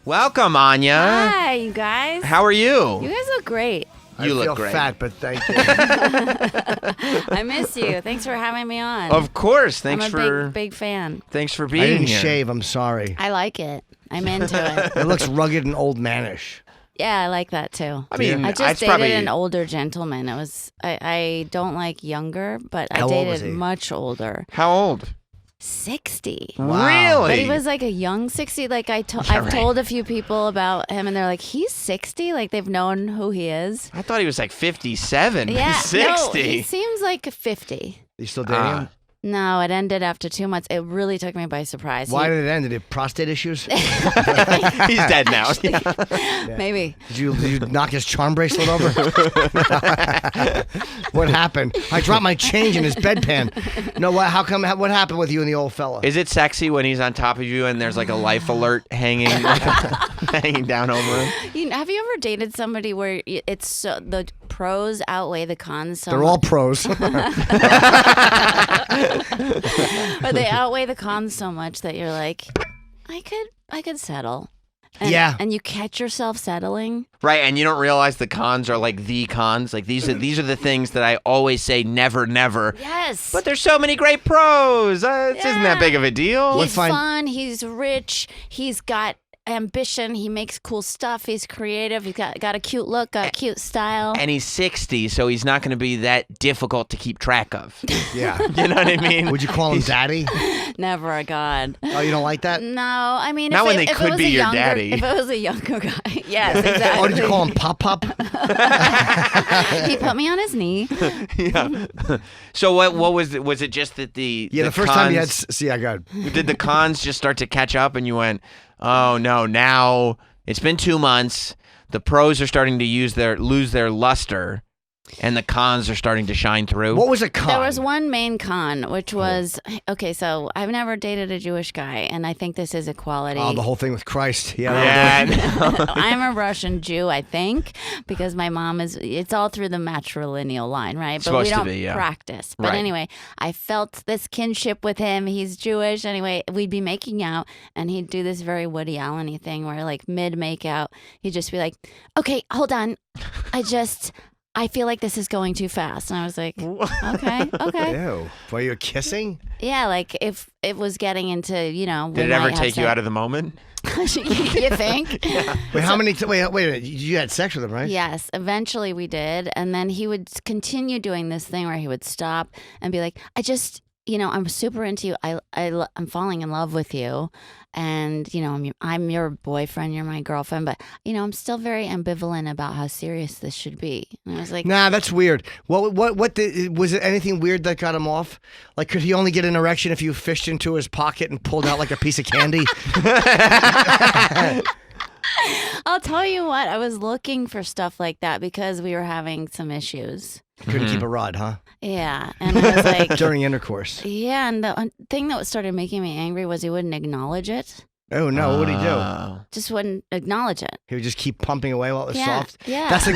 Welcome, Anya. Hi, you guys. How are you? You guys look great. You look feel great. fat, but thank you. I miss you. Thanks for having me on. Of course. Thanks I'm for a big fan. Thanks for I being didn't here. shave. I'm sorry. I like it. I'm into it. It looks rugged and old manish. Yeah, I like that too. I mean, I just it's dated probably an older gentleman. It was I don't like younger, but I How old was dated he? much older. How old? 60. Wow. Really? But he was like a young 60. Like I've right. told a few people about him, and they're like, he's 60. Like they've known who he is. I thought he was like 57. Yeah, He's no, 60. he seems like 50. You still dating him? No, it ended after 2 months. It really took me by surprise. Why did it end? Did he have prostate issues? He's dead now. Maybe. Did you knock his charm bracelet over? What happened? I dropped my change in his bedpan. No, what? How come? What happened with you and the old fella? Is it sexy when he's on top of you and there's like a life alert hanging hanging down over him? Have you ever dated somebody where it's so, the pros outweigh the cons? So They're all pros. Or they outweigh the cons so much that you're like, I could settle. And, Yeah. And you catch yourself settling. Right, and you don't realize the cons are like the cons. Like these are the things that I always say never, never. Yes. But there's so many great pros. It isn't that big of a deal. He's fun. He's rich. He's got ambition. He makes cool stuff. He's creative. He's got a cute look, got a cute style. And he's 60, so he's not going to be that difficult to keep track of. Yeah. You know what I mean? Would you call him daddy? Never, God. Oh, you don't like that? No, I mean, Not if when it, they if could it was be a your younger, daddy. If it was a younger guy, yes, exactly. Oh, did you call him Pop Pop? He put me on his knee. Yeah. So what was it? Was it just that the First cons, time you had. See, I got. did the cons just start to catch up and you went, oh no, now it's been 2 months. The pros are starting to lose their luster, and the cons are starting to shine through. What was a con? There was one main con, which was, okay, so I've never dated a Jewish guy, and I think this is equality. Oh, the whole thing with Christ. Yeah. Yeah. I'm a Russian Jew, I think, because my mom it's all through the matrilineal line, right? But Supposed we to don't be, yeah. practice. But Right. anyway, I felt this kinship with him. He's Jewish. Anyway, we'd be making out, and he'd do this very Woody Allen-y thing where, like, mid-make-out, he'd just be like, okay, hold on. I feel like this is going too fast. And I was like, okay. Ew. Were you kissing? Yeah, like if it was getting into, Did it ever take you out of the moment? you think? Wait, how many? Wait a minute. You had sex with him, right? Yes, eventually we did. And then he would continue doing this thing where he would stop and be like, I'm super into you. I'm falling in love with you. And, I'm your boyfriend, you're my girlfriend. But, I'm still very ambivalent about how serious this should be. And I was like, Nah, that's weird. What was it? Anything weird that got him off? Like, could he only get an erection if you fished into his pocket and pulled out like a piece of candy? I'll tell you what, I was looking for stuff like that because we were having some issues. Couldn't keep a rod, huh? Yeah. And I was like, During intercourse. yeah. And the thing that started making me angry was he wouldn't acknowledge it. Oh no! What did he do? Just wouldn't acknowledge it. He would just keep pumping away while it was Yeah, soft. yeah. That's like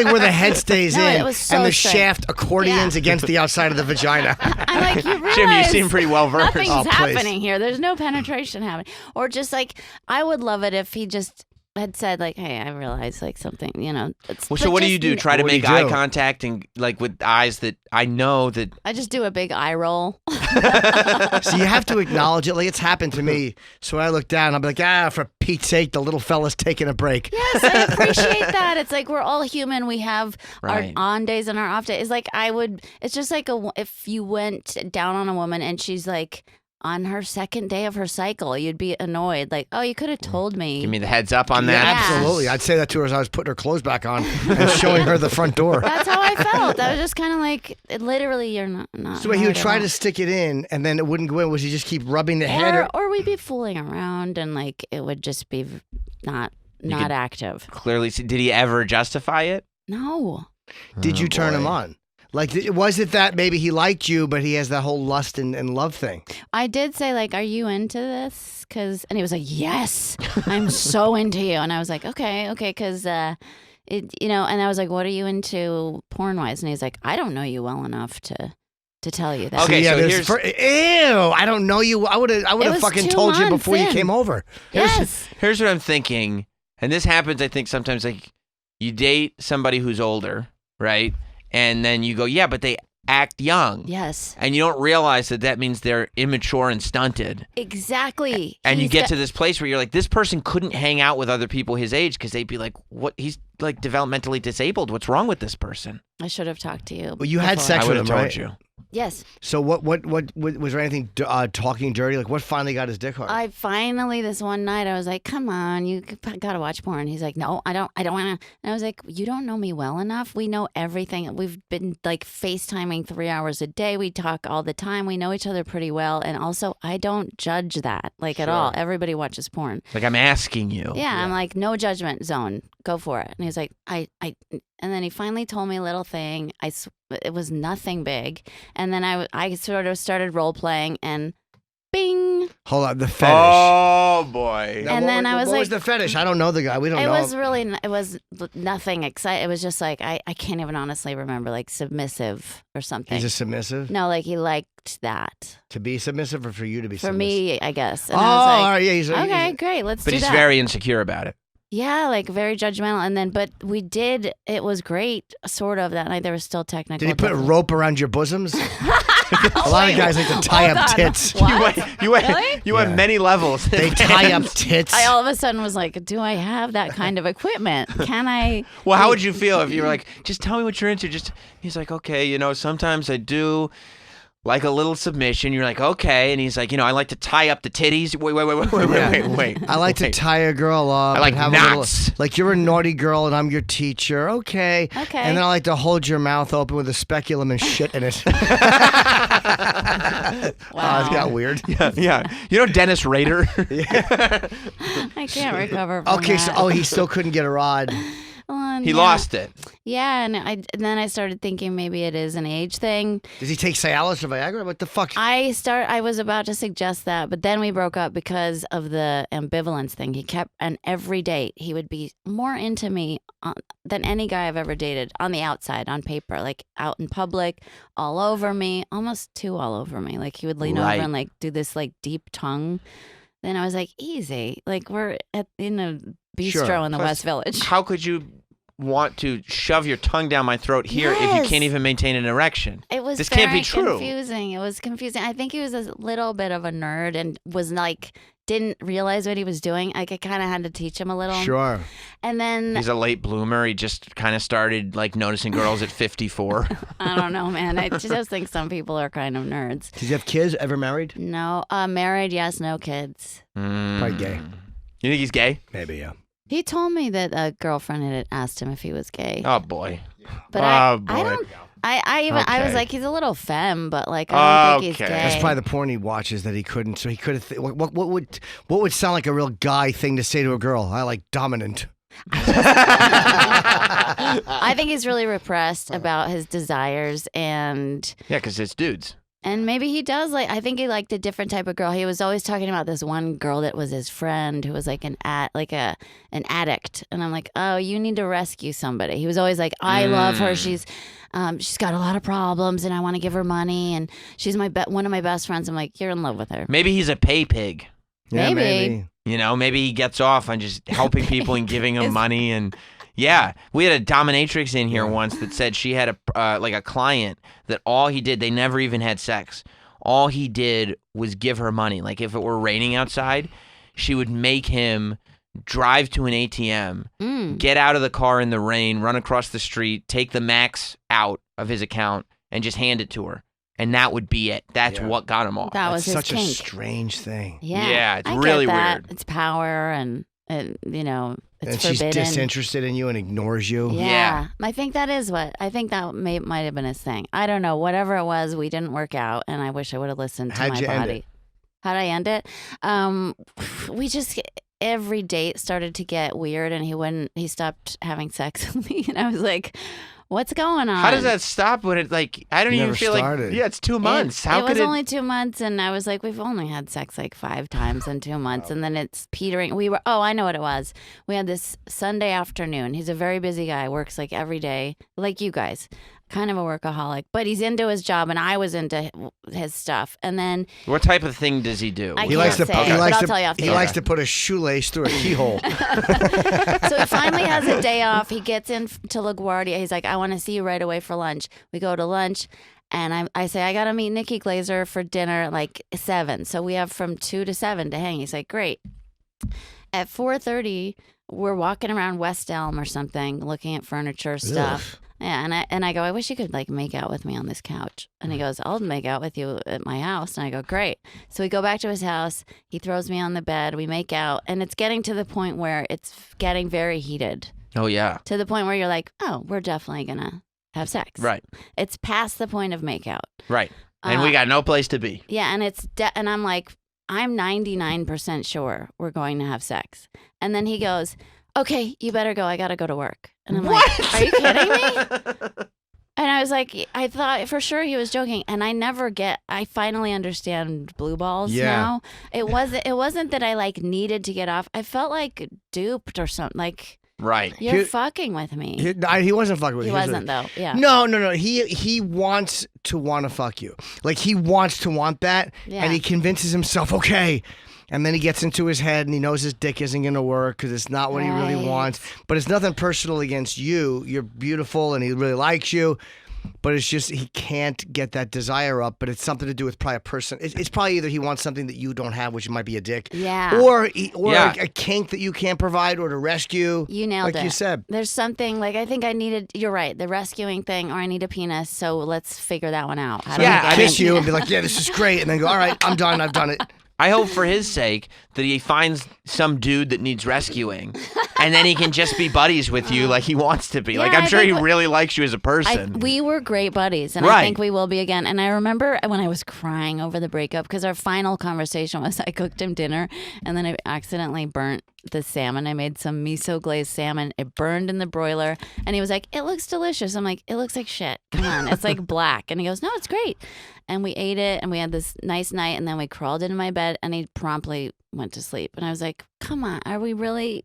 where the head stays No, in, it was so and the strange. shaft accordions against the outside of the vagina. I'm like, you realize Jim, you seem pretty well versed. nothing's Oh, please. happening here. There's no penetration happening. Or just like, I would love it if he just had said like, hey, I realize like something, Well, so what do you do? Try to What do make you eye do? contact and like with eyes that I know that. I just do a big eye roll. So you have to acknowledge it. Like, it's happened to me. So when I look down, I'll be like, for Pete's sake, the little fella's taking a break. Yes, I appreciate that. It's like we're all human. We have Right. our on days and our off days. It's like it's just like if you went down on a woman and she's like on her second day of her cycle, you'd be annoyed. Like, oh, you could have told me. Give me the heads up on that. Yeah. Absolutely. I'd say that to her as I was putting her clothes back on and showing her the front door. That's how I felt. I was just kind of like, literally, you're not. So wait, he would hard try at all. to stick it in, and then it wouldn't go in. Was he just keep rubbing the head? Or we'd be fooling around and like it would just be not could- active. Clearly, did he ever justify it? No. Did you turn him boy. on? Like, was it that maybe he liked you, but he has that whole lust and love thing? I did say like, are you into this? And he was like, yes, I'm so into you. And I was like, okay. Cause, and I was like, what are you into porn wise? And he's like, I don't know you well enough to to tell you that. Okay, so there's ew, I don't know you. I would have was fucking 2 told you months before you in. came over. Yes. Here's what I'm thinking, and this happens, I think, sometimes. Like, you date somebody who's older, right? And then you go, yeah, but they act young. Yes. And you don't realize that means they're immature and stunted. Exactly. And you get to this place where you're like, this person couldn't hang out with other people his age because they'd be like, what? He's like developmentally disabled. What's wrong with this person? I should have talked to you. Well, you had before. sex I with would him, have right? told you. Yes. So what was there anything talking dirty? Like what finally got his dick hard? I finally, this one night, I was like, come on, you gotta watch porn. He's like, no, I don't want to. And I was like, you don't know me well enough. We know everything. We've been like FaceTiming 3 hours a day. We talk all the time. We know each other pretty well. And also, I don't judge that like at all. Everybody watches porn. Like, I'm asking you. Yeah, I'm like, no judgment zone. Go for it. And he's like, and then he finally told me a little thing. It was nothing big. And then I sort of started role playing and bing. Hold on, the fetish. Oh, boy. And then I was what like, was the fetish? I don't know the guy. We don't know. It was nothing exciting. It was just like, I can't even honestly remember, like submissive or something. He's a submissive? No, like he liked that. To be submissive or for you to be For submissive? me, I guess. And Oh, I was like, all right, yeah. okay, great, let's But do he's that. very insecure about it. Yeah, like very judgmental. And then, but it was great, sort of. That night there was still technical. Did he put a difficulties. rope around your bosoms? A lot of guys like to tie Hold up on. tits. What? You went Yeah. many levels. They tie up tits. I all of a sudden was like, do I have that kind of equipment? Can I? Well, how would you feel if you were like, just tell me what you're into? He's like, okay, sometimes I do like a little submission. You're like, okay. And he's like, I like to tie up the titties. Wait. I like to tie a girl up. I like and have knots. a little, like you're a naughty girl and I'm your teacher. Okay. Okay. And then I like to hold your mouth open with a speculum and shit in it. Wow. It got weird. Yeah. Dennis Rader? I can't recover from Okay, that. so he still couldn't get a rod. He lost it. Yeah, and then I started thinking maybe it is an age thing. Does he take Cialis or Viagra? What the fuck? I was about to suggest that, but then we broke up because of the ambivalence thing. He kept, and every date he would be more into me than any guy I've ever dated on the outside, on paper, like out in public, all over me, almost too all over me. Like he would lean over and like do this like deep tongue. Then I was like, easy, like we're in a bistro in the Plus, West Village. How could you want to shove your tongue down my throat here if you Yes. can't even maintain an erection? It was This very can't be true. confusing. It was confusing. I think he was a little bit of a nerd and was like, didn't realize what he was doing. Like I kind of had to teach him a little. Sure. And then He's a late bloomer. He just kind of started like noticing girls at 54. I don't know, man. I just think some people are kind of nerds. Does he have kids? Ever married? No, married, yes, no kids. Probably gay. You think he's gay? Maybe, yeah. He told me that a girlfriend had asked him if he was gay. Oh boy. But oh I boy. don't. I was Okay. like, he's a little femme, but like I don't think he's Okay. gay. That's probably the porn he watches that he couldn't. So he could have. What would sound like a real guy thing to say to a girl? I like dominant. I think he's really repressed about his desires and. Yeah, because it's dudes. And maybe he does like. I think he liked a different type of girl. He was always talking about this one girl that was his friend who was like an addict. And I'm like, oh, you need to rescue somebody. He was always like, I love her. She's got a lot of problems, and I want to give her money. And she's one of my best friends. I'm like, you're in love with her. Maybe he's a pay pig. Yeah, Maybe. Maybe he gets off on just helping people and giving them money. And yeah, we had a dominatrix in here once that said she had a client that all he did, they never even had sex. All he did was give her money. Like if it were raining outside, she would make him drive to an ATM, get out of the car in the rain, run across the street, take the max out of his account, and just hand it to her. And that would be it. That's what got him off. That was his Such a kink. strange thing. Yeah, it's I really get that. weird. It's power and And it's she's forbidden. disinterested in you and ignores you. Yeah. I think that is that might have been his thing. I don't know. Whatever it was, we didn't work out, and I wish I would have listened to How'd my you end body. it? How'd I end it? We just every date started to get weird, and he stopped having sex with me, and I was like, what's going on? How does that stop when it I don't even Never feel started. like, yeah, it's 2 months. How it could was only 2 months, and I was like, we've only had sex like 5 times in 2 months, and then it's petering. I know what it was. We had this Sunday afternoon. He's a very busy guy, works like every day, like you guys. kind of a workaholic, but he's into his job, and I was into his stuff. And then What type of thing does he do? I He can't likes to. say, He but likes I'll to. tell you off the He air. likes to put a shoelace through a keyhole. So he finally has a day off. He gets in to LaGuardia. He's like, I want to see you right away for lunch. We go to lunch. And I say, I got to meet Nikki Glazer for dinner at like 7. So we have from 2 to 7 to hang. He's like, great. At 4:30, we're walking around West Elm or something, looking at furniture stuff. Ugh. Yeah, and I go, I wish you could like make out with me on this couch. And he goes, I'll make out with you at my house. And I go, great. So we go back to his house. He throws me on the bed. We make out. And it's getting to the point where it's getting very heated. Oh, yeah. To the point where you're like, oh, we're definitely going to have sex. Right. It's past the point of makeout. Right. And we got no place to be. Yeah, and and I'm like, I'm 99% sure we're going to have sex. And then he goes, okay, you better go. I got to go to work. And I'm like, are you kidding me? And I was like, I thought for sure he was joking. And I finally understand blue balls now. It wasn't that I like needed to get off. I felt like duped or something. Like, Right. you're fucking with me. He wasn't fucking with you. He wasn't though. Yeah. No. He wants to want to fuck you. Like he wants to want that, Yeah. and he convinces himself, okay. And then he gets into his head, and he knows his dick isn't going to work because it's not what he really Right. wants. But it's nothing personal against you. You're beautiful, and he really likes you. But it's just he can't get that desire up. But it's something to do with probably a person. It's probably either he wants something that you don't have, which might be a dick, Yeah. or Yeah. a kink that you can't provide, or to rescue. You nailed it. Like you said. There's something like I think I needed. You're right. The rescuing thing, or I need a penis. So let's figure that one out. How do Yeah, I I get Kiss in? you and be like, yeah, this is great, and then go, all right, I'm done. I've done it. I hope for his sake that he finds some dude that needs rescuing, and then he can just be buddies with you like he wants to be. Like Yeah, I'm I sure he think really likes you as a person. We were great buddies, and I Right. think we will be again. And I remember when I was crying over the breakup because our final conversation was I cooked him dinner, and then I accidentally burnt the salmon. I made some miso glazed salmon. It burned in the broiler, and he was like, "It looks delicious." I'm like, "It looks like shit. Come on, it's like black." And he goes, "No, it's great." And we ate it, and we had this nice night, and then we crawled into my bed, and he promptly went to sleep. And I was like, "Come on, are we really?"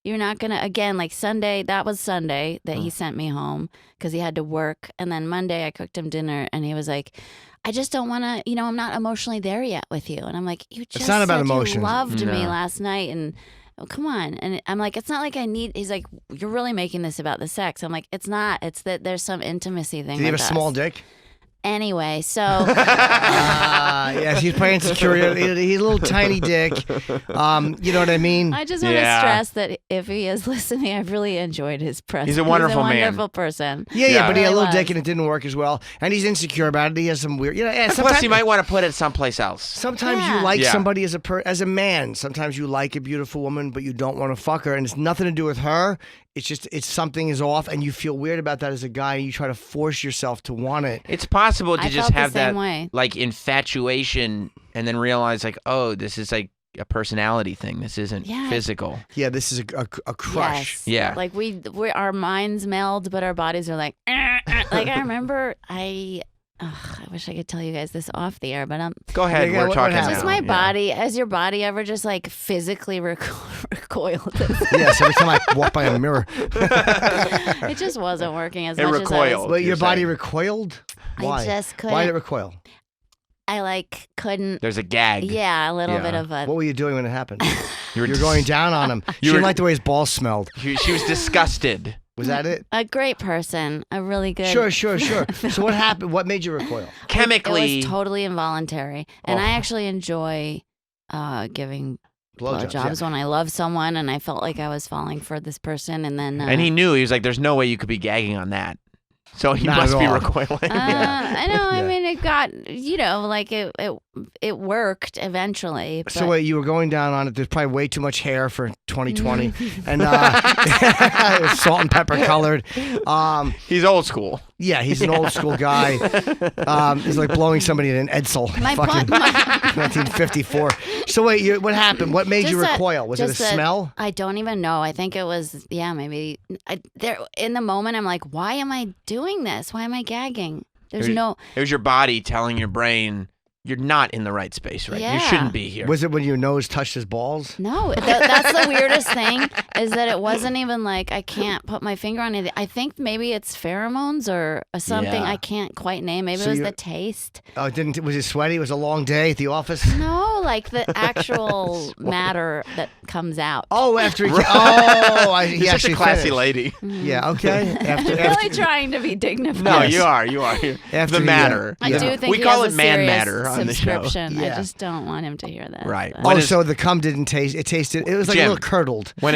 You're not going to, again, like Sunday, that was Sunday that he sent me home because he had to work. And then Monday I cooked him dinner and he was like, I just don't want to, I'm not emotionally there yet with you. And I'm like, you just not about said emotions. you loved me No. last night. And come on. And I'm like, it's not like I need, he's like, you're really making this about the sex. I'm like, it's not. It's that there's some intimacy thing Did he have a with small us. dick? Anyway, so Yes, he's probably insecure. He's a little tiny dick. You know what I mean? I just want to Yeah. stress that if he is listening, I've really enjoyed his presence. He's a wonderful man. wonderful person. Yeah, but he had a Really little was. dick and it didn't work as well. And he's insecure about it. He has some weird, Plus, sometimes, you might want to put it someplace else. sometimes Yeah. you like Yeah. somebody as a man. Sometimes you like a beautiful woman, but you don't want to fuck her. And it's nothing to do with her. It's just, something is off and you feel weird about that as a guy. And you try to force yourself to want it. It's possible to I just felt the have that same way. like infatuation and then realize like, oh, this is like a personality thing. This isn't Yeah. physical. Yeah, this is a crush. Yes. Yeah. Like we our minds meld, but our bodies are like, like I remember I wish I could tell you guys this off the air, but Go ahead. Yeah, We're what talking happened? now. just my Yeah. body. Has your body ever just like physically recoiled? Yes, every time I walk by a mirror. It just wasn't working as It much recoiled. as I was. But your You're body saying. recoiled? I Why? just Why did it couldn't. recoil? I like couldn't. There's a gag. Yeah, a little Yeah. bit of a. What were you doing when it happened? You were You're going down on him. She were- didn't like the way his balls smelled. She was disgusted. Was that it? A great person, a really good. Sure. So what happened? What made you recoil? Chemically. It was totally involuntary, and I actually enjoy giving blowjobs when I love someone, and I felt like I was falling for this person, and then and he knew. He was like, there's no way you could be gagging on that. So he Not must at be all. recoiling. I know. I Yeah. mean, it got like it worked eventually. So but- wait, you were going down on it. There's probably way too much hair for 2020, and salt and pepper colored. He's old school. Yeah, he's an old school guy. He's like blowing somebody in an Edsel, My fucking point- 1954. So wait, what happened? What made you Just that- recoil? Was it a just that- smell? I don't even know. I think it was maybe. There in the moment, I'm like, why am I doing this? Why am I gagging? There's It no. It was your body telling your brain, you're not in the right space, right? You Yeah. shouldn't be here. Was it when your nose touched his balls? No, that's the weirdest thing is that it wasn't even like I can't put my finger on it. I think maybe it's pheromones or something Yeah. I can't quite name. Maybe So it was you- the taste. Oh, was it sweaty? It was a long day at the office? No, like the actual matter that comes out. Oh, after he... Right. he You're such a actually classy finished. lady. Yeah, okay. I'm really trying to be dignified. No, Yes. you are. After The he, matter. I Yeah. do think We he call has it a man serious matter on the show. subscription. Yeah. I just don't want him to hear this. Right. but- When Oh, is- so the cum didn't taste... It tasted... It was like Jim. a little curdled. When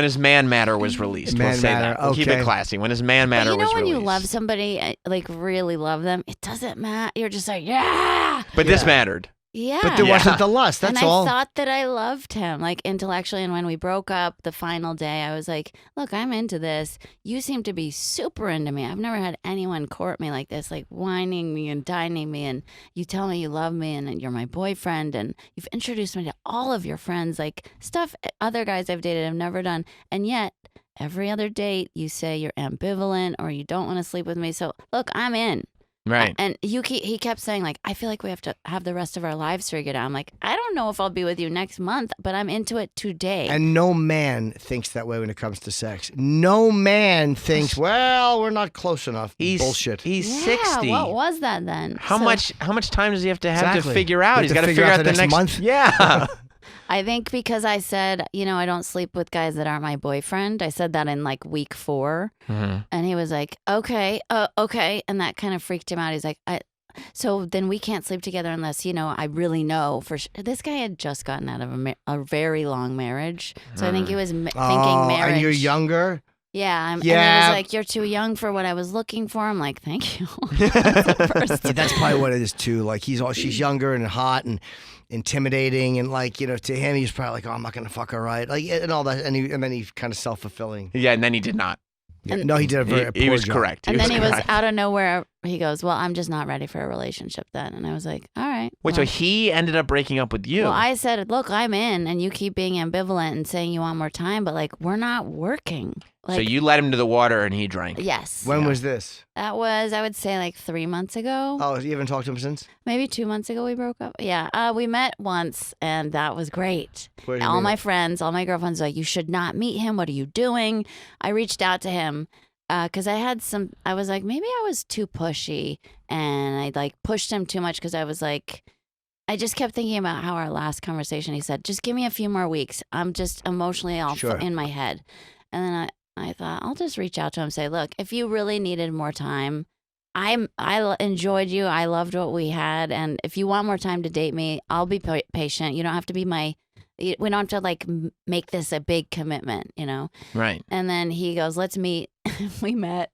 his Man Matter was released, we'll Man say Matter, that. We'll keep it okay. classy. When his Man But Matter you know was when released. you love somebody, like really love them, it doesn't matter. You're just like, yeah. But this mattered. Yeah. But there Yeah. wasn't the lust. That's and all. I thought that I loved him, like intellectually. And when we broke up the final day, I was like, look, I'm into this. You seem to be super into me. I've never had anyone court me like this, like whining me and dining me. And you tell me you love me and you're my boyfriend. And you've introduced me to all of your friends, like stuff other guys I've dated have never done. And yet, every other date, you say you're ambivalent or you don't want to sleep with me. So look, I'm in. Right. And he kept saying, like, I feel like we have to have the rest of our lives figured out. I'm like, I don't know if I'll be with you next month, but I'm into it today. And no man thinks that way when it comes to sex. No man thinks, well, we're not close enough. Bullshit. He's yeah, 60. what was that then? How So, much time does he have to Exactly. figure out? You He's have got to to figure figure out out the the next next month? Yeah. I think because I said, I don't sleep with guys that aren't my boyfriend. I said that in like week 4. Mhm. And he was like, okay. And that kind of freaked him out. He's like, so then we can't sleep together unless, I really know for sure. This guy had just gotten out of a very long marriage. So I think he was thinking marriage. And you're younger? Yeah. And Yeah. he was like, you're too young for what I was looking for. I'm like, thank you. That's the first Yeah, that's probably what it is too. Like she's younger and hot and intimidating, and like to him, he's probably like, oh, I'm not gonna fuck her right, like and all that, and then he's kind of self-fulfilling. Yeah, and then he did not. And- No, he did a very He poor was job. correct. And then he was correct. out of nowhere. He goes, well, I'm just not ready for a relationship then. And I was like, all right. Wait, so well, he ended up breaking up with you? well, I said, look, I'm in, and you keep being ambivalent and saying you want more time, but like we're not working. Like, so you let him to the water and he drank. yes. When Yeah. was this? That was, I would say, like 3 months ago. Oh, you haven't talked to him since? Maybe 2 months ago we broke up. Yeah. We met once, and that was great. Where did you All meet my him? friends, all my girlfriends were like, you should not meet him. What are you doing? I reached out to him because I was like, maybe I was too pushy, and I like pushed him too much because I was like, I just kept thinking about how our last conversation, he said, just give me a few more weeks. I'm just emotionally all Sure. in my head. And then I thought, I'll just reach out to him and say, look, if you really needed more time, I enjoyed you. I loved what we had. And if you want more time to date me, I'll be patient. You don't have to be we don't have to like make this a big commitment, Right. And then he goes, let's meet. We met.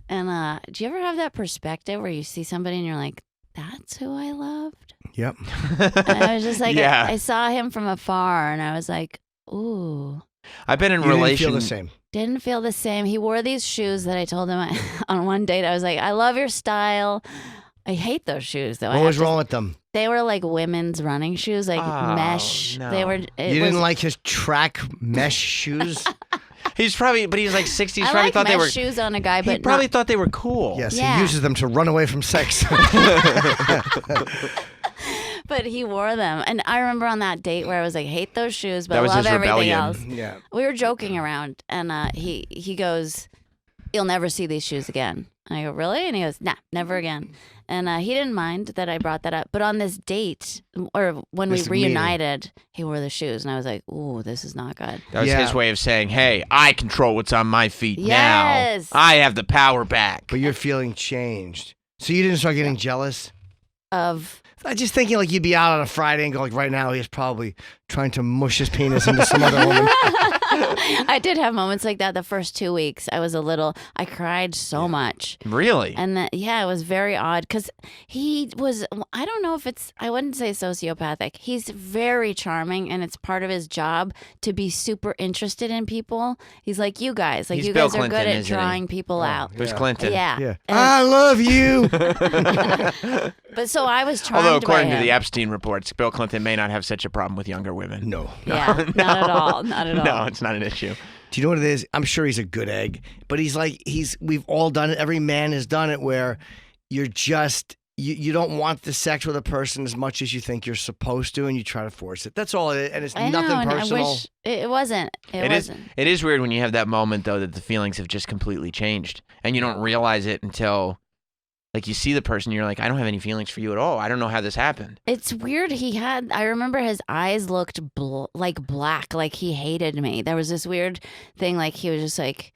And do you ever have that perspective where you see somebody and you're like, that's who I loved? Yep. And I was just like, Yeah. I saw him from afar and I was like, ooh. I've been in You didn't relation. feel the same. Didn't feel the same. He wore these shoes that I told him on one date. I was like, I love your style. I hate those shoes though. What was wrong with them? They were like women's running shoes, like Oh, mesh. no. They were. You didn't like his track mesh shoes? He's probably, but he's like 60. He's I probably like thought mesh they were. shoes on a guy, He but probably not, thought they were cool. Yes, Yeah. he uses them to run away from sex. but he wore them. And I remember on that date where I was like, hate those shoes, but That was love his everything rebellion. else. Yeah. We were joking around, and he goes, "You'll never see these shoes again." And I go, "Really?" And he goes, "Nah, never again." And he didn't mind that I brought that up. But on this date, or when we This meeting. reunited, he wore the shoes, and I was like, "Ooh, this is not good." That was Yeah. his way of saying, "Hey, I control what's on my feet Yes. now. I have the power back." But your feeling changed. So you didn't start getting jealous? Of I just thinking like you'd be out on a Friday and go like right now he's probably trying to mush his penis into some other woman. I did have moments like that the first 2 weeks. I cried so much. Really? And it was very odd because he was, I don't know if I wouldn't say sociopathic. He's very charming and it's part of his job to be super interested in people. He's like you guys. Like He's you Bill guys are Clinton, good at isn't he? drawing people out. It was Yeah. Clinton. Yeah. Yeah. And- I love you. But so I was charmed Although, according by to him. the Epstein reports, Bill Clinton may not have such a problem with younger women. No. Yeah, not at all. Not at all. No, it's not an issue. Do you know what it is? I'm sure he's a good egg, but we've all done it. Every man has done it where you're just you don't want the sex with a person as much as you think you're supposed to, and you try to force it. That's all it is, and it's I nothing know, and personal. I wish it wasn't. It wasn't. It is weird when you have that moment though that the feelings have just completely changed, and you don't realize it until like you see the person. You're like, I don't have any feelings for you at all. I don't know how this happened. It's weird. I remember his eyes looked like black, like he hated me. There was this weird thing, like he was just like,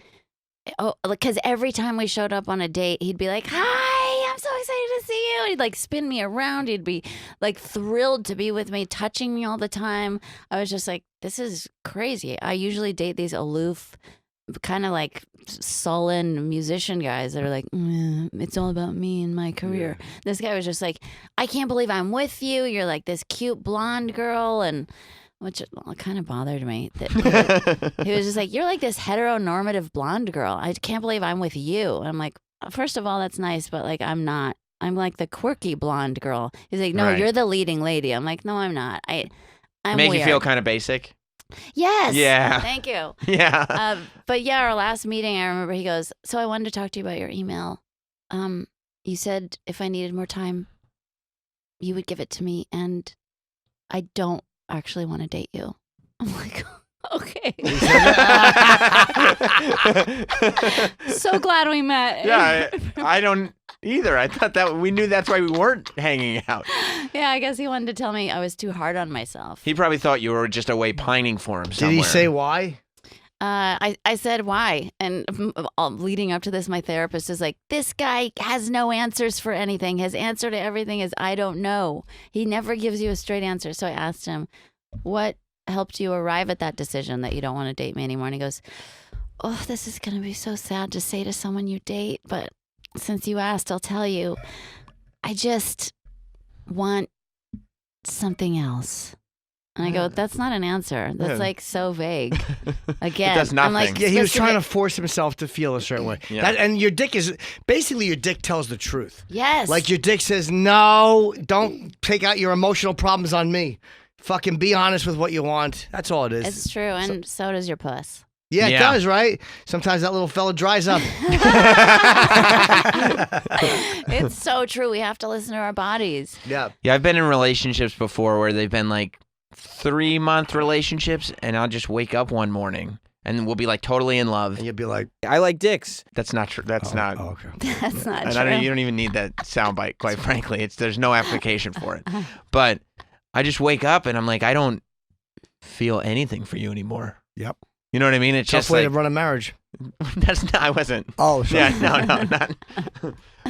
oh, because every time we showed up on a date, he'd be like, hi, I'm so excited to see you. He'd like spin me around. He'd be like thrilled to be with me, touching me all the time. I was just like, this is crazy. I usually date these aloof, kind of like sullen musician guys that are like, it's all about me and my career. Yeah. This guy was just like, I can't believe I'm with you. You're like this cute blonde girl, and which kind of bothered me. He was just like, you're like this heteronormative blonde girl. I can't believe I'm with you. And I'm like, first of all, that's nice, but like I'm not. I'm like the quirky blonde girl. He's like, no, right. You're the leading lady. I'm like, no, I'm not. I'm Make weird. You feel kind of basic? Yes. Yeah. Thank you. Yeah. But yeah, our last meeting, I remember he goes, so I wanted to talk to you about your email. You said if I needed more time, you would give it to me, and I don't actually want to date you. I'm like, okay. So glad we met. Yeah, I don't either. I thought that we knew that's why we weren't hanging out. Yeah, I guess he wanted to tell me I was too hard on myself. He probably thought you were just away pining for him somewhere. Did he say why? I said why, and leading up to this, my therapist is like, this guy has no answers for anything. His answer to everything is, I don't know. He never gives you a straight answer. So I asked him, what helped you arrive at that decision that you don't want to date me anymore? And he goes, oh, this is going to be so sad to say to someone you date, but since you asked, I'll tell you. I just want something else. And I go, that's not an answer. That's like so vague. Again, that's nothing. I'm like, yeah, he was trying to force himself to feel a certain way. Yeah. And your dick is basically your dick tells the truth. Yes. Like your dick says, no, don't take out your emotional problems on me. Fucking be honest with what you want. That's all it is. It's true, and so does your puss. Yeah, it does, right? Sometimes that little fella dries up. It's so true. We have to listen to our bodies. Yeah. Yeah, I've been in relationships before where they've been like 3-month relationships, and I'll just wake up one morning and we'll be like totally in love. And you'll be like, I like dicks. That's not true. That's not. Oh, okay. That's not and true. you don't even need that soundbite, quite frankly. There's no application for it. But I just wake up and I'm like, I don't feel anything for you anymore. Yep. You know what I mean? It's Tough just way like, to run a marriage. that's not. I wasn't. Oh, sorry. Yeah, no, not.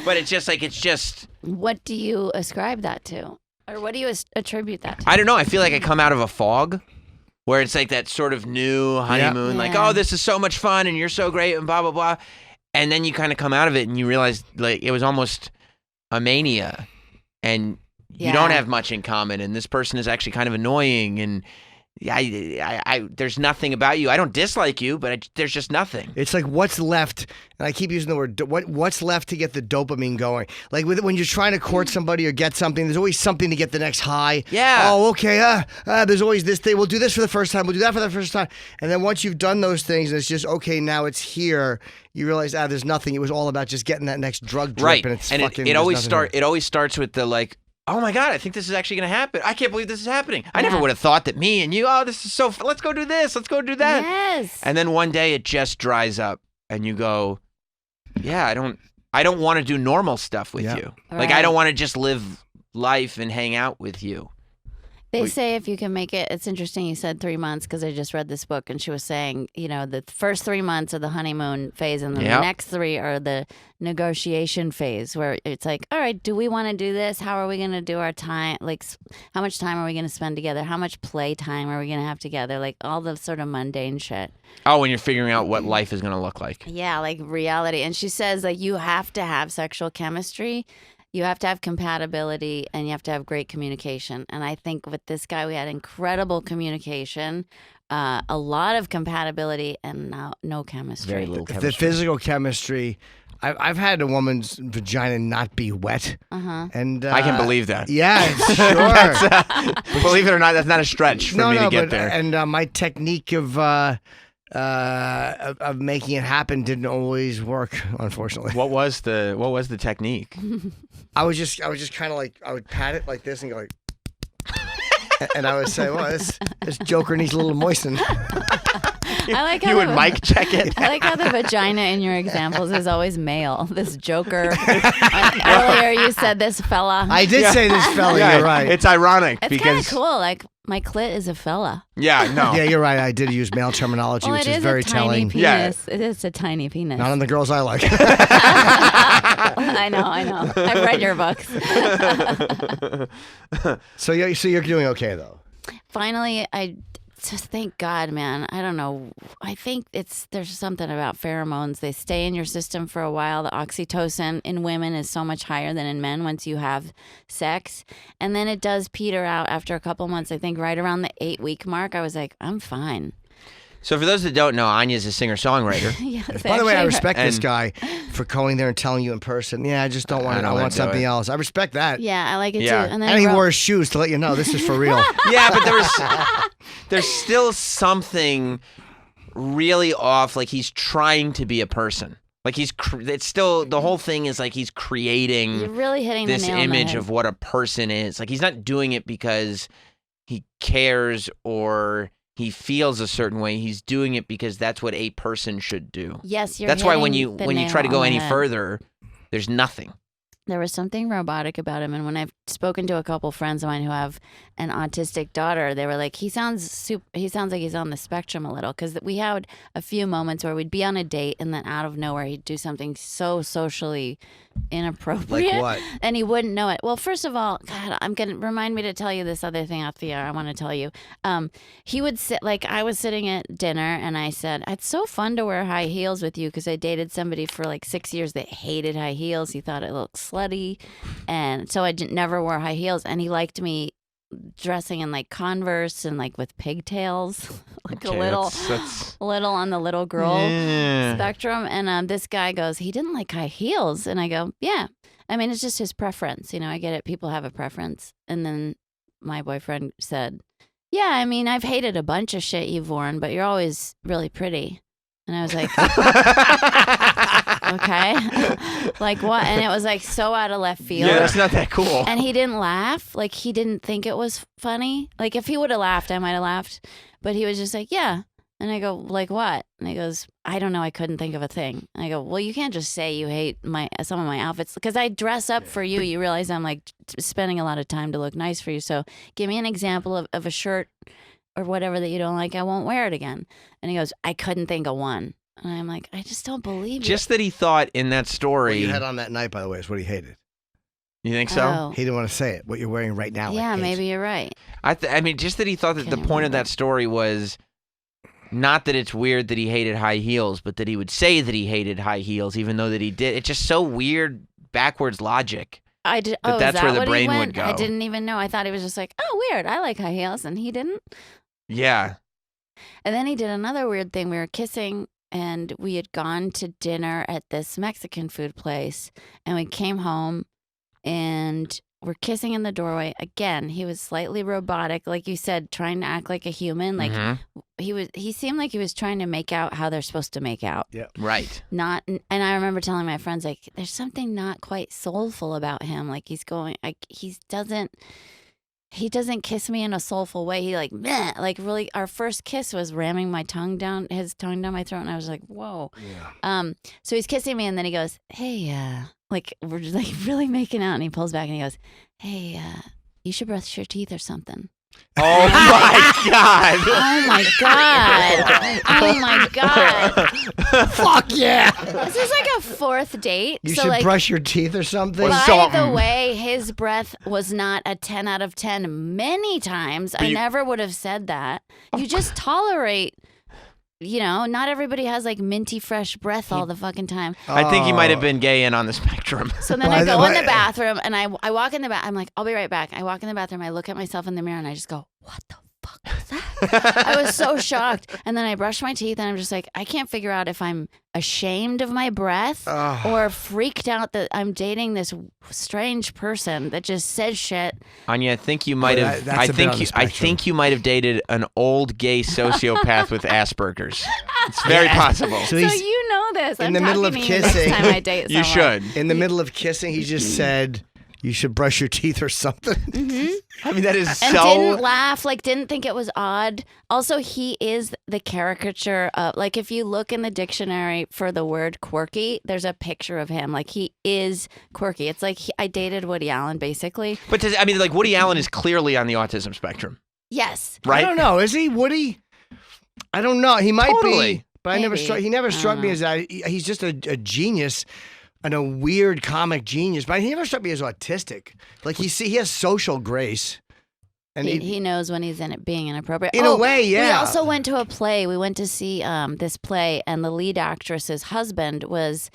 But it's just. What do you ascribe that to? Or what do you attribute that to? I don't know. I feel like I come out of a fog where it's like that sort of new honeymoon, like, oh, this is so much fun and you're so great and blah, blah, blah. And then you kind of come out of it and you realize like it was almost a mania and you don't have much in common. And this person is actually kind of annoying. And I there's nothing about you. I don't dislike you, but there's just nothing. It's like what's left, and I keep using the word, what's left to get the dopamine going? Like when you're trying to court somebody or get something, there's always something to get the next high. Yeah. Oh, okay. There's always this thing. We'll do this for the first time. We'll do that for the first time. And then once you've done those things, and it's just, okay, now it's here, you realize, there's nothing. It was all about just getting that next drug drip. Right. And it's and fucking, it always starts with the like, oh my God, I think this is actually going to happen. I can't believe this is happening. I never would have thought that me and you, this is so fun. Let's go do this. Let's go do that. Yes. And then one day it just dries up and you go, yeah, I don't want to do normal stuff with you. Right. Like I don't want to just live life and hang out with you. They say if you can make it, it's interesting you said 3 months because I just read this book and she was saying, the first 3 months are the honeymoon phase and then the next 3 are the negotiation phase where it's like, all right, do we want to do this? How are we going to do our time? Like, how much time are we going to spend together? How much play time are we going to have together? Like all the sort of mundane shit. Oh, when you're figuring out what life is going to look like. Yeah, like reality. And she says like you have to have sexual chemistry. You have to have compatibility and you have to have great communication. And I think with this guy, we had incredible communication, a lot of compatibility, and no chemistry. Very little chemistry. The physical chemistry. I've had a woman's vagina not be wet. And I can believe that. Yeah, sure. Believe it or not, that's not a stretch for me to get there. And my technique of of making it happen didn't always work, unfortunately. What was the technique? I was just kind of like, I would pat it like this and go like, and I would say, well, this joker needs a little moisten. I like how you would mic check it. I like how the vagina in your examples is always male. This joker. Earlier you said this fella. I did say this fella. Yeah, you're right. It's ironic It's kind of cool. Like my clit is a fella. Yeah, no. Yeah, you're right. I did use male terminology, Well, which it is is very a tiny telling. penis. It is a tiny penis. Not on the girls I like. I know. I've read your books. So you're doing okay though. Finally, I just thank God, man. I don't know. I think there's something about pheromones. They stay in your system for a while. The oxytocin in women is so much higher than in men once you have sex. And then it does peter out after a couple months. I think right around the 8-week mark, I was like, I'm fine. So for those that don't know, Anya's a singer-songwriter. Yes, By the way, I actually- respect this guy for going there and telling you in person. Yeah, I just don't want it. I wanna want do something it. else. I respect that. Yeah, I like it Yeah. too. And then And he wrote- wore his shoes to let you know this is for real. Yeah, but there's still something really off. Like he's trying to be a person. Like it's still, the whole thing is like he's You're creating really hitting this the nail on the image head. of what a person is. Like he's not doing it because he cares or he feels a certain way. He's doing it because that's what a person should do. Yes, you're That's why when hitting you the try to nail go on the any head. further, there's nothing. There was something robotic about him, and when I've spoken to a couple friends of mine who have an autistic daughter, they were like, he sounds like he's on the spectrum a little, because we had a few moments where we'd be on a date and then out of nowhere he'd do something so socially inappropriate. Like what? And he wouldn't know it. Well, first of all, God, remind me to tell you this other thing off the air I want to tell you. He would sit, like I was sitting at dinner and I said, it's so fun to wear high heels with you, because I dated somebody for like 6 years that hated high heels. He thought it looked slutty. And so I never wore high heels, and he liked me dressing in like Converse and like with pigtails, like Okay, a little, that's- little on the little girl Yeah. spectrum. And this guy goes, he didn't like high heels. And I go, yeah. I mean, it's just his preference. You know, I get it. People have a preference. And then my boyfriend said, yeah, I mean, I've hated a bunch of shit you've worn, but you're always really pretty. And I was like, okay, like what? And it was like so out of left field. Yeah, that's not that cool. And he didn't laugh. Like he didn't think it was funny. Like if he would have laughed, I might have laughed. But he was just like, yeah. And I go, like what? And he goes, I don't know. I couldn't think of a thing. And I go, well, you can't just say you hate some of my outfits, because I dress up for you. You realize I'm like spending a lot of time to look nice for you. So give me an example of a shirt or whatever that you don't like. I won't wear it again. And he goes, I couldn't think of one. And I'm like, I just don't believe Just you. that he thought in that What story. you had on that night, by the way, is what he hated. You think so? Oh. He didn't want to say it. What you're wearing right now. Yeah, like, maybe you're right. I mean, just that he thought that the Can't point of remember. that story was not that it's weird that he hated high heels, but that he would say that he hated high heels, even though that he did. It's just so weird, backwards logic. I did. But Oh, that's is that where the what he brain would went? go. I didn't even know. I thought he was just like, oh, weird. I like high heels, and he didn't. Yeah. And then he did another weird thing. We were kissing, and we had gone to dinner at this Mexican food place, and we came home, and we're kissing in the doorway. Again, he was slightly robotic, like you said, trying to act like a human. Like Mhm. he seemed like he was trying to make out how they're supposed to make out. Right. Not, and I remember telling my friends, like, there's something not quite soulful about him. Like he doesn't kiss me in a soulful way. He like, meh, like really, our first kiss was ramming his tongue down my throat. And I was like, whoa. Yeah. So he's kissing me, and then he goes, hey, like we're just like really making out, and he pulls back and he goes, hey, you should brush your teeth or something. Oh my God. Oh my God. Oh my God. Fuck yeah! This is like a fourth date. You so should like, brush your teeth or something. Well, by something. the way, his breath was not a 10 out of 10 many times. I never would have said that. You just tolerate, not everybody has like minty fresh breath all the fucking time. I think he might have been gay and on the spectrum. So then By I the go in way- the bathroom and I walk in the bath. I'm like, I'll be right back. I walk in the bathroom. I look at myself in the mirror and I just go, what the fuck was that? I was so shocked. And then I brush my teeth and I'm just like, I can't figure out if I'm ashamed of my breath or freaked out that I'm dating this strange person that just says shit. Anya, I think you might have. that's a bit on the I spectrum. think you might have dated an old gay sociopath with Asperger's. It's very possible. So you know this. in the middle of kissing. Next time I date You someone. should. In the middle of kissing, he just said, "You should brush your teeth or something." I mean, that is And so. didn't laugh, didn't think it was odd. Also, he is the caricature of, if you look in the dictionary for the word quirky, there's a picture of him. He is quirky. It's I dated Woody Allen, basically. But Woody Allen is clearly on the autism spectrum, Yes. right? I don't know. Is he Woody? I don't know. He might Totally. be, but Maybe. he never struck me as that. He's just a genius and a weird comic genius, but he never struck me as autistic. He has social grace. And He knows when he's being inappropriate. In a way, yeah. We also went to a play. We went to see this play, and the lead actress's husband was,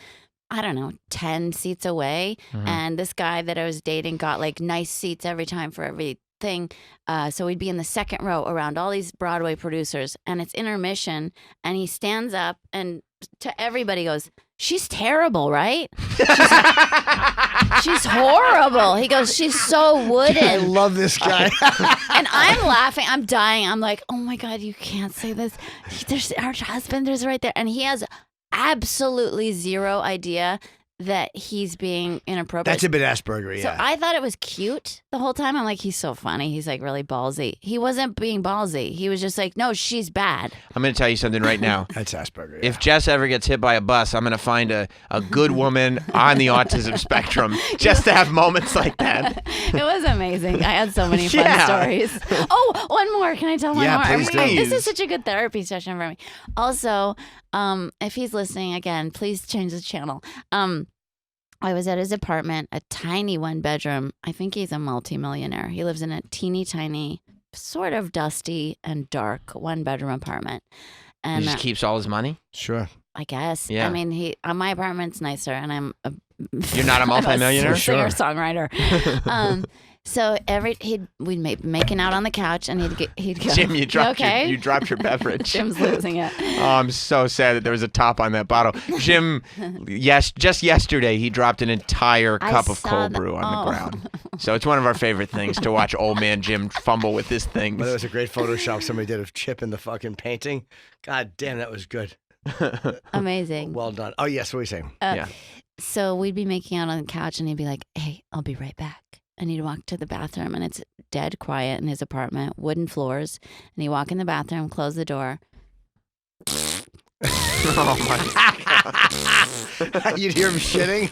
I don't know, 10 seats away. And this guy that I was dating got nice seats every time for everything. So we'd be in the second row around all these Broadway producers, and it's intermission, and he stands up and to everybody goes, "She's terrible, right? She's horrible." He goes, "She's so wooden." I love this guy. And I'm laughing. I'm dying. I'm like, "Oh my God, you can't say this. There's our husband is right there." And he has absolutely zero idea that he's being inappropriate. That's a bit Asperger, So yeah. I thought it was cute the whole time. I'm like, he's so funny. He's really ballsy. He wasn't being ballsy. He was just no, she's bad. I'm going to tell you something right now. That's Asperger. Yeah. If Jess ever gets hit by a bus, I'm going to find a good woman on the autism spectrum just to have moments like that. It was amazing. I had so many fun Yeah. stories. Oh, one more. Can I tell one Yeah, more? please do. This is such a good therapy session for me. Also, if he's listening again, please change the channel. I was at his apartment, a tiny 1-bedroom. I think he's a multimillionaire. He lives in a teeny tiny, sort of dusty and dark 1-bedroom apartment. And He just keeps all his money? Sure. I guess. Yeah. I mean, my apartment's nicer, and I'm a You're not a multimillionaire? singer songwriter. So we'd making out on the couch, and he'd go, Jim, you dropped okay? you dropped your beverage. Jim's losing it. Oh, I'm so sad that there was a top on that bottle. Jim, just yesterday he dropped an entire I cup of saw cold that. brew on Oh. the ground. So it's one of our favorite things to watch old man Jim fumble with his things. But it was a great Photoshop somebody did of Chip in the fucking painting. God damn, that was good. Amazing. Well done. Oh, yes, what were you saying? Yeah. So we'd be making out on the couch, and he'd be like, "Hey, I'll be right back." And he'd walk to the bathroom, and it's dead quiet in his apartment, wooden floors. And he'd walk in the bathroom, close the door. Oh my God. You'd hear him shitting?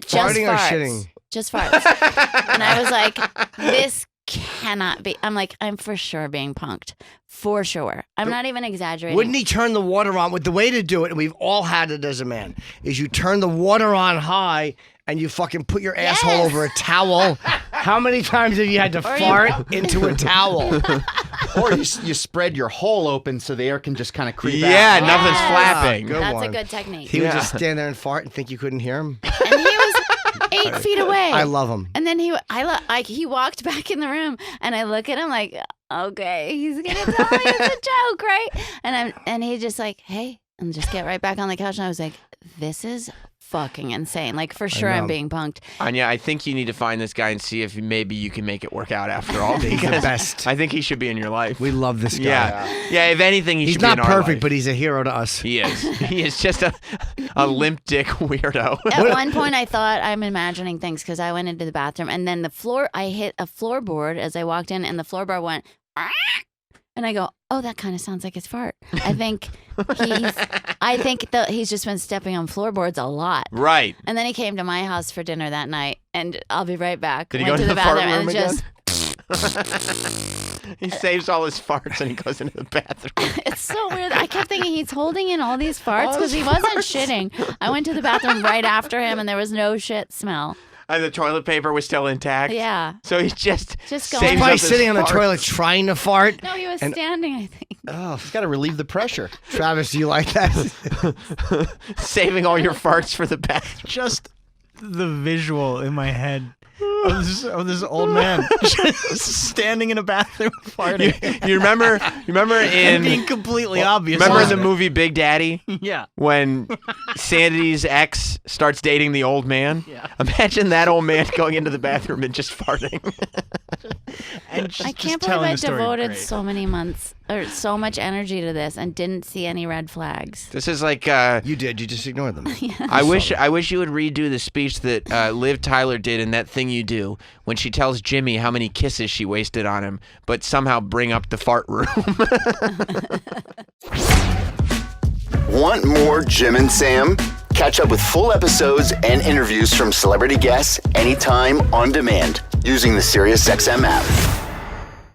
Just Farting or farts. shitting? Just farts. And I was like, this cannot be. I'm like, I'm for sure being punked. For sure. I'm not even exaggerating. Wouldn't he turn the water on? With the way to do it, and we've all had it as a man, is you turn the water on high and you fucking put your asshole Yes. over a towel. How many times have you had to fart into a towel? Or you spread your hole open so the air can just kind of creep Yeah, out. nothing's Yes. flapping. Good That's one. a good technique. He would Yeah. just stand there and fart and think you couldn't hear him. And he was 8 feet away. I love him. And then he walked back in the room, and I look at him like, okay, he's gonna tell me it's a joke, right? And he's just like, hey, and just get right back on the couch. And I was like, this is fucking insane. For sure, I'm know. being punked. Anya, I think you need to find this guy and see if maybe you can make it work out after all. He's the because best. I think he should be in your life. We love this guy. Yeah. If anything, he He's should be not in our perfect, life. but he's a hero to us. He is. He is just a limp dick weirdo. At one point, I thought I'm imagining things because I went into the bathroom, and then I hit a floorboard as I walked in, and the floorboard went, "Argh!" And I go, oh, that kind of sounds like his fart. I think he's just been stepping on floorboards a lot. Right. And then he came to my house for dinner that night, and I'll be right back. Did he Went go to to the fart bathroom room and again? just He saves all his farts and he goes into the bathroom. it's so weird. I kept thinking he's holding in all these farts because he wasn't shitting. I went to the bathroom right after him, and there was no shit smell. And the toilet paper was still intact. Yeah. So he's just Just saves going. He's up probably his sitting on the farts. toilet trying to fart. No, he was And- standing, I think. Oh, He's got to relieve the pressure. Travis, do you like that? Saving all your farts for the bathroom. Just the visual in my head of this old man just standing in a bathroom farting. You remember And being in completely obvious. remember in the about movie Big Daddy it. Yeah. when Sandy's ex starts dating the old man? Yeah. Imagine that old man going into the bathroom and just farting. And just, I can't just believe telling I the story. devoted Great. so many months or so much energy to this and didn't see any red flags. This is like You did. You just ignored them. I wish you would redo the speech that Liv Tyler did in That Thing You Do when she tells Jimmy how many kisses she wasted on him, but somehow bring up the fart room. Want more Jim and Sam? Catch up with full episodes and interviews from celebrity guests anytime on demand using the SiriusXM app.